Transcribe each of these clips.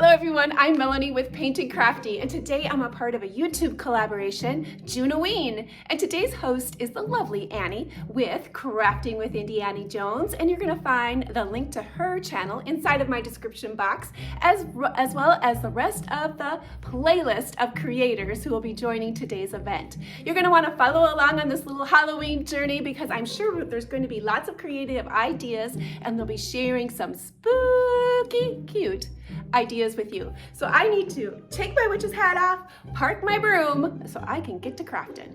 Hello everyone, I'm Melanie with Paint and Crafty, and today I'm a part of a YouTube collaboration, Junoween. And today's host is the lovely Annie with Crafting with Indie Annie Jones, and you're gonna find the link to her channel inside of my description box, as well as the rest of the playlist of creators who will be joining today's event. You're gonna wanna follow along on this little Halloween journey because I'm sure there's going to be lots of creative ideas, and they'll be sharing some spooky, cute ideas with you. So I need to take my witch's hat off, park my broom, so I can get to crafting.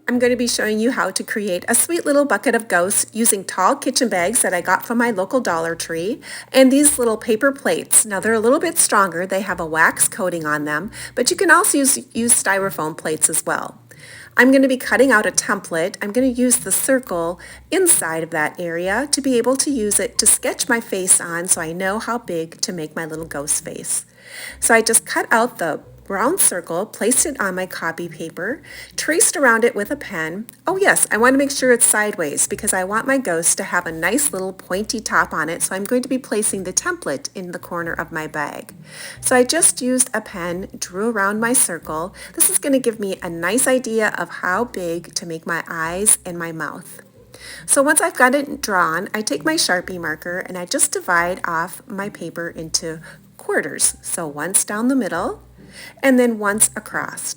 I'm going to be showing you how to create a sweet little bucket of ghosts using tall kitchen bags that I got from my local Dollar Tree and these little paper plates. Now they're a little bit stronger, they have a wax coating on them, but you can also use styrofoam plates as well. I'm going to be cutting out a template. I'm going to use the circle inside of that area to be able to use it to sketch my face on so I know how big to make my little ghost face. So I just cut out the round circle, placed it on my copy paper, traced around it with a pen. Oh yes, I want to make sure it's sideways because I want my ghost to have a nice little pointy top on it, so I'm going to be placing the template in the corner of my bag. So I just used a pen, drew around my circle. This is going to give me a nice idea of how big to make my eyes and my mouth. So once I've got it drawn, I take my Sharpie marker and I just divide off my paper into quarters. So once down the middle, and then once across.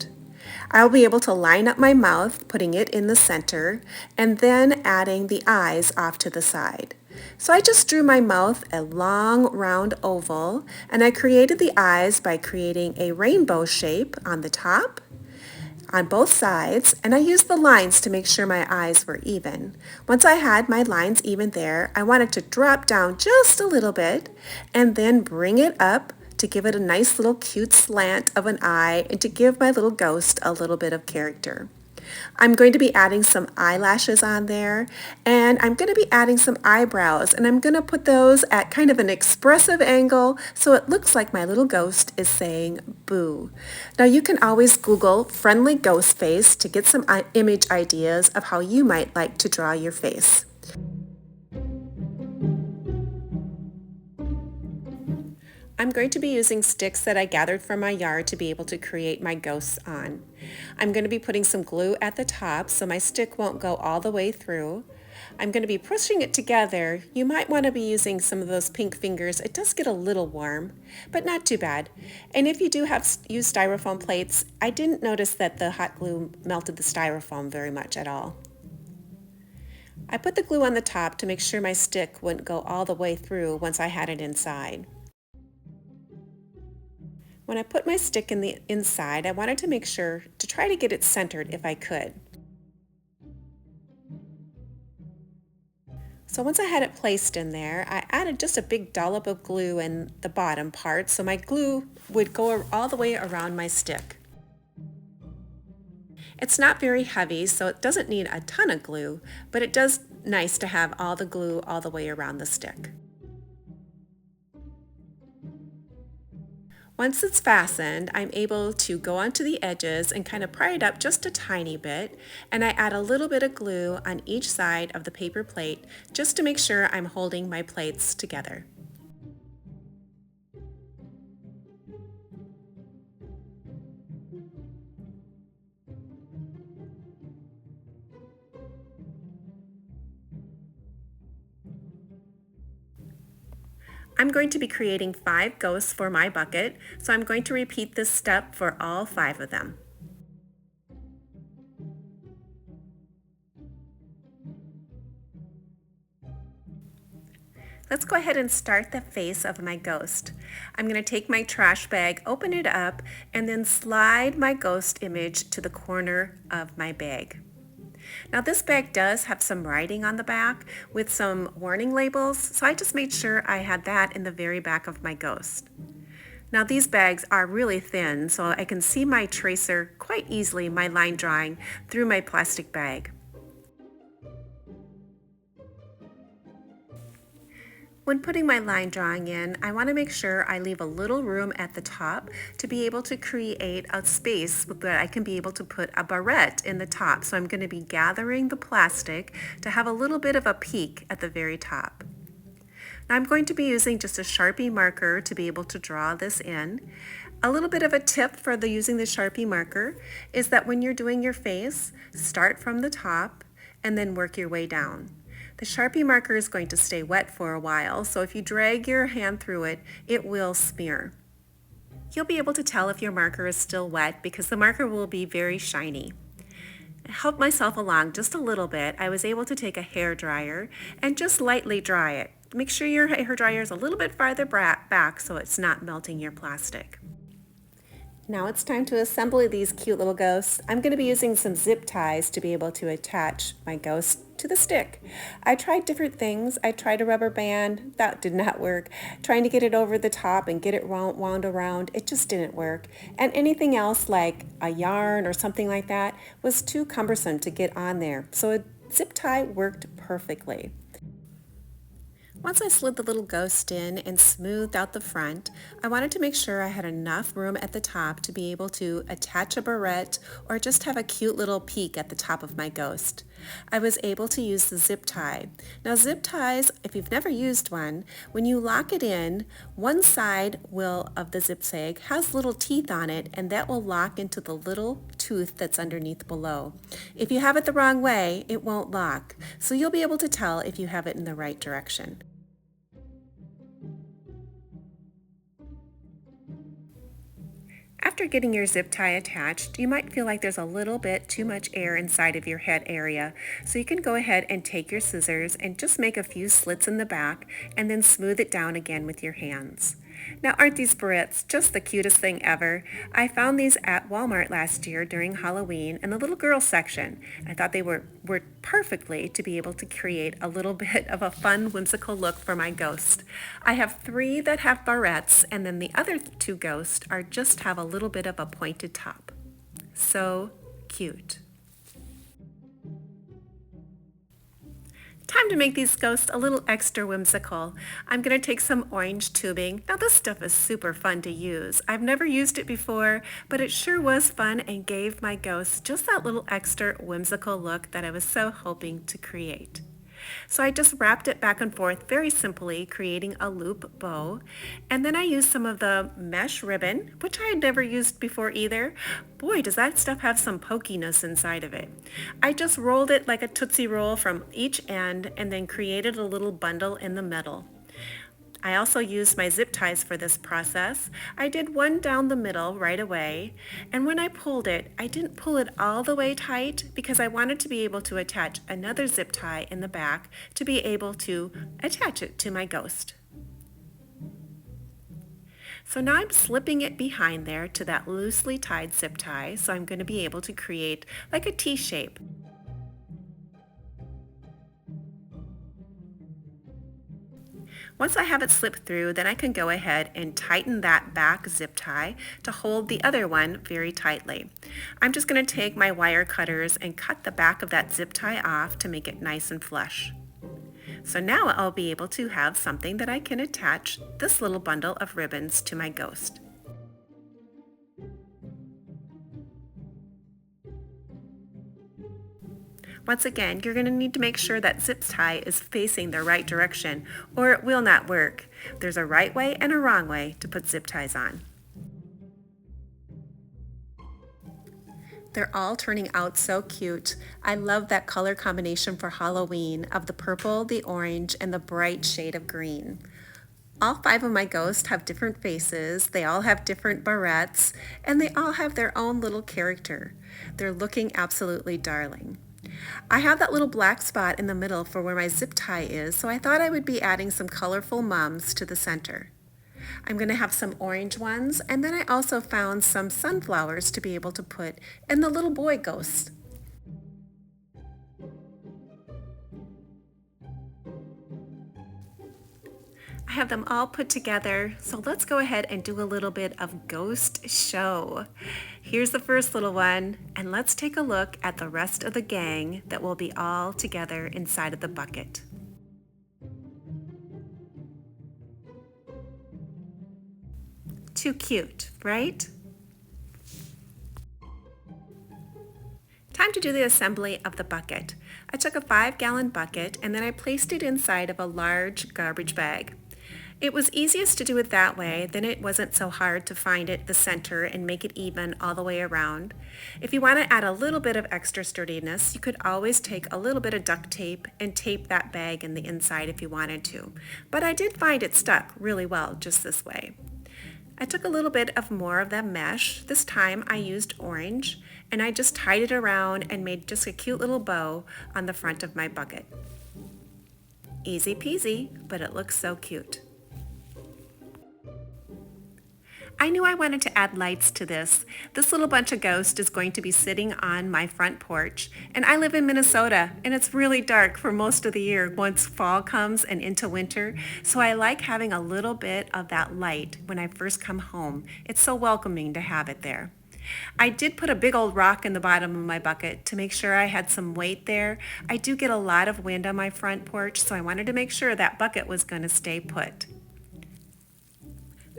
I'll be able to line up my mouth, putting it in the center, and then adding the eyes off to the side. So I just drew my mouth a long round oval, and I created the eyes by creating a rainbow shape on the top, on both sides, and I used the lines to make sure my eyes were even. Once I had my lines even there, I wanted to drop down just a little bit and then bring it up to give it a nice little cute slant of an eye and to give my little ghost a little bit of character. I'm going to be adding some eyelashes on there, and I'm going to be adding some eyebrows, and I'm going to put those at kind of an expressive angle so it looks like my little ghost is saying boo. Now you can always Google friendly ghost face to get some image ideas of how you might like to draw your face. I'm going to be using sticks that I gathered from my yard to be able to create my ghosts on. I'm going to be putting some glue at the top so my stick won't go all the way through. I'm going to be pushing it together. You might want to be using some of those pink fingers. It does get a little warm, but not too bad. And if you do use styrofoam plates, I didn't notice that the hot glue melted the styrofoam very much at all. I put the glue on the top to make sure my stick wouldn't go all the way through once I had it inside. When I put my stick in the inside, I wanted to make sure to try to get it centered if I could. So once I had it placed in there, I added just a big dollop of glue in the bottom part so my glue would go all the way around my stick. It's not very heavy, so it doesn't need a ton of glue, but it does nice to have all the glue all the way around the stick. Once it's fastened, I'm able to go onto the edges and kind of pry it up just a tiny bit, and I add a little bit of glue on each side of the paper plate just to make sure I'm holding my plates together. I'm going to be creating 5 ghosts for my bucket, so I'm going to repeat this step for all 5 of them. Let's go ahead and start the face of my ghost. I'm going to take my trash bag, open it up, and then slide my ghost image to the corner of my bag. Now this bag does have some writing on the back with some warning labels, so I just made sure I had that in the very back of my ghost. Now these bags are really thin, so I can see my tracer quite easily, my line drawing through my plastic bag. When putting my line drawing in, I want to make sure I leave a little room at the top to be able to create a space that I can be able to put a barrette in the top. So I'm going to be gathering the plastic to have a little bit of a peak at the very top. Now I'm going to be using just a Sharpie marker to be able to draw this in. A little bit of a tip for using the Sharpie marker is that when you're doing your face, start from the top and then work your way down. The Sharpie marker is going to stay wet for a while, so if you drag your hand through it, it will smear. You'll be able to tell if your marker is still wet because the marker will be very shiny. To help myself along just a little bit, I was able to take a hair dryer and just lightly dry it. Make sure your hair dryer is a little bit farther back so it's not melting your plastic. Now it's time to assemble these cute little ghosts. I'm going to be using some zip ties to be able to attach my ghost to the stick. I tried different things. I tried a rubber band. That did not work. Trying to get it over the top and get it wound around, it just didn't work. And anything else like a yarn or something like that was too cumbersome to get on there. So a zip tie worked perfectly. Once I slid the little ghost in and smoothed out the front, I wanted to make sure I had enough room at the top to be able to attach a barrette or just have a cute little peak at the top of my ghost. I was able to use the zip tie. Now zip ties, if you've never used one, when you lock it in, one side of the zigzag has little teeth on it, and that will lock into the little tooth that's underneath below. If you have it the wrong way, it won't lock, so you'll be able to tell if you have it in the right direction. After getting your zip tie attached, you might feel like there's a little bit too much air inside of your head area, so you can go ahead and take your scissors and just make a few slits in the back and then smooth it down again with your hands. Now, aren't these barrettes just the cutest thing ever? I found these at Walmart last year during Halloween in the little girl section. I thought they were perfectly to be able to create a little bit of a fun, whimsical look for my ghost. I have 3 that have barrettes, and then the other 2 ghosts just have a little bit of a pointed top. So cute. Time to make these ghosts a little extra whimsical. I'm going to take some orange tubing. Now this stuff is super fun to use. I've never used it before, but it sure was fun and gave my ghosts just that little extra whimsical look that I was so hoping to create. So I just wrapped it back and forth very simply, creating a loop bow. And then I used some of the mesh ribbon, which I had never used before either. Boy, does that stuff have some pokiness inside of it. I just rolled it like a Tootsie Roll from each end and then created a little bundle in the middle. I also used my zip ties for this process. I did one down the middle right away, and when I pulled it, I didn't pull it all the way tight because I wanted to be able to attach another zip tie in the back to be able to attach it to my ghost. So now I'm slipping it behind there to that loosely tied zip tie, so I'm going to be able to create like a T shape. Once I have it slipped through, then I can go ahead and tighten that back zip tie to hold the other one very tightly. I'm just going to take my wire cutters and cut the back of that zip tie off to make it nice and flush. So now I'll be able to have something that I can attach this little bundle of ribbons to my ghost. Once again, you're going to need to make sure that zip tie is facing the right direction or it will not work. There's a right way and a wrong way to put zip ties on. They're all turning out so cute. I love that color combination for Halloween of the purple, the orange, and the bright shade of green. All 5 of my ghosts have different faces, they all have different barrettes, and they all have their own little character. They're looking absolutely darling. I have that little black spot in the middle for where my zip tie is, so I thought I would be adding some colorful mums to the center. I'm going to have some orange ones, and then I also found some sunflowers to be able to put in the little boy ghost. I have them all put together, so let's go ahead and do a little bit of ghost show. Here's the first little one, and let's take a look at the rest of the gang that will be all together inside of the bucket. Too cute, right? Time to do the assembly of the bucket. I took a 5-gallon bucket and then I placed it inside of a large garbage bag. It was easiest to do it that way, then it wasn't so hard to find it the center and make it even all the way around. If you want to add a little bit of extra sturdiness, you could always take a little bit of duct tape and tape that bag in the inside if you wanted to. But I did find it stuck really well just this way. I took a little bit of more of that mesh. This time I used orange and I just tied it around and made just a cute little bow on the front of my bucket. Easy peasy, but it looks so cute. I knew I wanted to add lights to this. This little bunch of ghosts is going to be sitting on my front porch, and I live in Minnesota, and it's really dark for most of the year once fall comes and into winter, so I like having a little bit of that light when I first come home. It's so welcoming to have it there. I did put a big old rock in the bottom of my bucket to make sure I had some weight there. I do get a lot of wind on my front porch, so I wanted to make sure that bucket was going to stay put.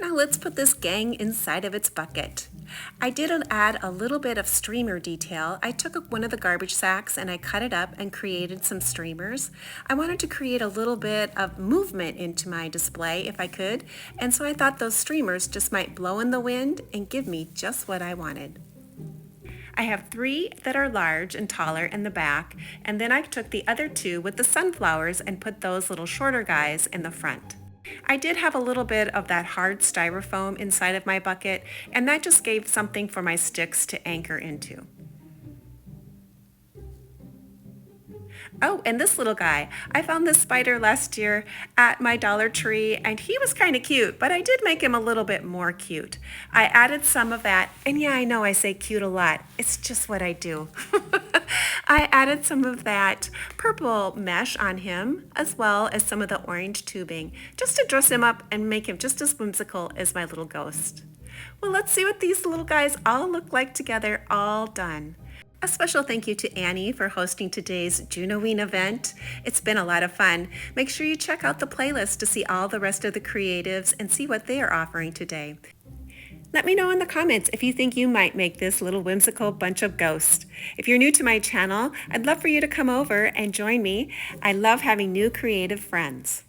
Now let's put this gang inside of its bucket. I did add a little bit of streamer detail. I took one of the garbage sacks and I cut it up and created some streamers. I wanted to create a little bit of movement into my display if I could, and so I thought those streamers just might blow in the wind and give me just what I wanted. I have 3 that are large and taller in the back, and then I took the other 2 with the sunflowers and put those little shorter guys in the front. I did have a little bit of that hard styrofoam inside of my bucket, and that just gave something for my sticks to anchor into. Oh, and this little guy. I found this spider last year at my Dollar Tree, and he was kind of cute, but I did make him a little bit more cute. I added some of that, and yeah, I know I say cute a lot. It's just what I do. I added some of that purple mesh on him, as well as some of the orange tubing, just to dress him up and make him just as whimsical as my little ghost. Well, let's see what these little guys all look like together, all done. A special thank you to Annie for hosting today's Junoween event. It's been a lot of fun. Make sure you check out the playlist to see all the rest of the creatives and see what they are offering today. Let me know in the comments if you think you might make this little whimsical bunch of ghosts. If you're new to my channel, I'd love for you to come over and join me. I love having new creative friends.